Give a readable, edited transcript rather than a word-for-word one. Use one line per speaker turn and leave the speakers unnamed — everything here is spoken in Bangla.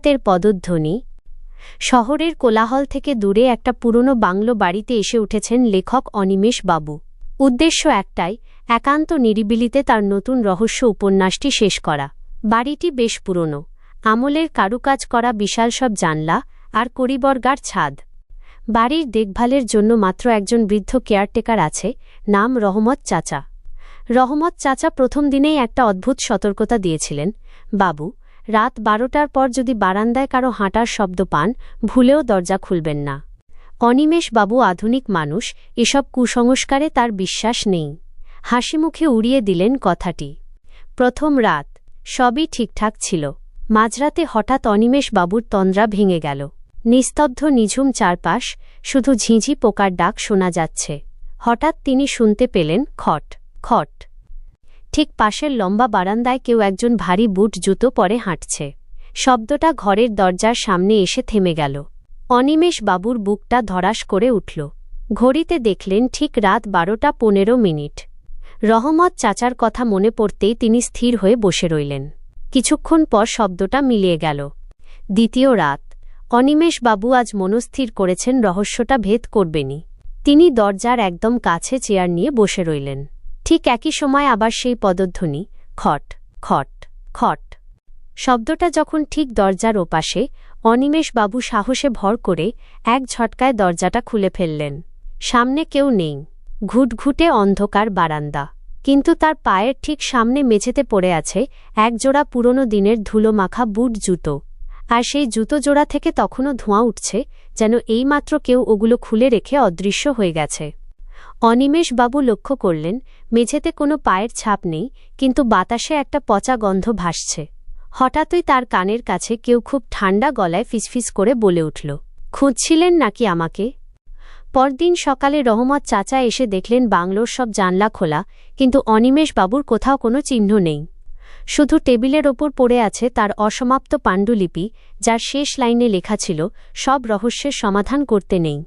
হঠাতের পদধ্বনি। শহরের কোলাহল থেকে দূরে একটা পুরনো বাংলো বাড়িতে এসে উঠেছেন লেখক অনিমেষ বাবু। উদ্দেশ্য একটাই, একান্ত নিরিবিলিতে তার নতুন রহস্য উপন্যাসটি শেষ করা। বাড়িটি বেশ পুরনো, আমলের কারুকাজ করা বিশাল সব জানলা আর কড়িবর্গার ছাদ। বাড়ির দেখভালের জন্য মাত্র একজন বৃদ্ধ কেয়ারটেকার আছে, নাম রহমত চাচা। রহমত চাচা প্রথম দিনেই একটা অদ্ভুত সতর্কতা দিয়েছিলেন, বাবু, রাত 12টার পর যদি বারান্দায় কারো হাঁটার শব্দ পান, ভুলেও দরজা খুলবেন না। অনিমেষ বাবু আধুনিক মানুষ, এসব কুসংস্কারে তার বিশ্বাস নেই। হাসিমুখে উড়িয়ে দিলেন কথাটি। প্রথম রাত সবই ঠিকঠাক ছিল। মাঝরাতে হঠাৎ অনিমেষ বাবুর তন্দ্রা ভেঙে গেল। নিস্তব্ধ নিঝুম চারপাশ, শুধু ঝিঁঝি পোকার ডাক শোনা যাচ্ছে। হঠাৎ তিনি শুনতে পেলেন খট খট। ঠিক পাশের লম্বা বারান্দায় কেউ একজন ভারী বুট জুতো পরে হাঁটছে। শব্দটা ঘরের দরজার সামনে এসে থেমে গেল। অনিমেষ বাবুর বুকটা ধড়াস করে উঠল। ঘড়িতে দেখলেন ঠিক রাত 12:15। রহমত চাচার কথা মনে পড়তেই তিনি স্থির হয়ে বসে রইলেন। কিছুক্ষণ পর শব্দটা মিলিয়ে গেল। দ্বিতীয় রাত। অনিমেষ বাবু আজ মনস্থির করেছেন রহস্যটা ভেদ করবেনই। তিনি দরজার একদম কাছে চেয়ার নিয়ে বসে রইলেন। ঠিক একই সময় আবার সেই পদধ্বনি, খট খট খট। শব্দটা যখন ঠিক দরজার ওপাশে, অনিমেষ বাবু সাহসে ভর করে এক ঝটকায় দরজাটা খুলে ফেললেন। সামনে কেউ নেই। ঘুটঘুটে অন্ধকার বারান্দা, কিন্তু তার পায়ের ঠিক সামনে মেঝেতে পড়ে আছে একজোড়া পুরনো দিনের ধুলোমাখা বুট জুতো। আর সেই জুতো জোড়া থেকে তখনও ধোঁয়া উঠছে, যেন এইমাত্র কেউ ওগুলো খুলে রেখে অদৃশ্য হয়ে গেছে। অনিমেষ বাবু লক্ষ্য করলেন, মেঝেতে কোনো পায়ের ছাপ নেই, কিন্তু বাতাসে একটা পচা গন্ধ ভাসছে। হঠাৎই তার কানের কাছে কেউ খুব ঠান্ডা গলায় ফিসফিস করে বলে উঠল, খুঁজছিলেন নাকি আমাকে? পরদিন সকালে রহমত চাচা এসে দেখলেন বাংলোর সব জানলা খোলা, কিন্তু অনিমেষ বাবুর কোথাও কোনো চিহ্ন নেই। শুধু টেবিলের ওপর পড়ে আছে তার অসমাপ্ত পাণ্ডুলিপি, যার শেষ লাইনে লেখা ছিল, সব রহস্যের সমাধান করতে নেই।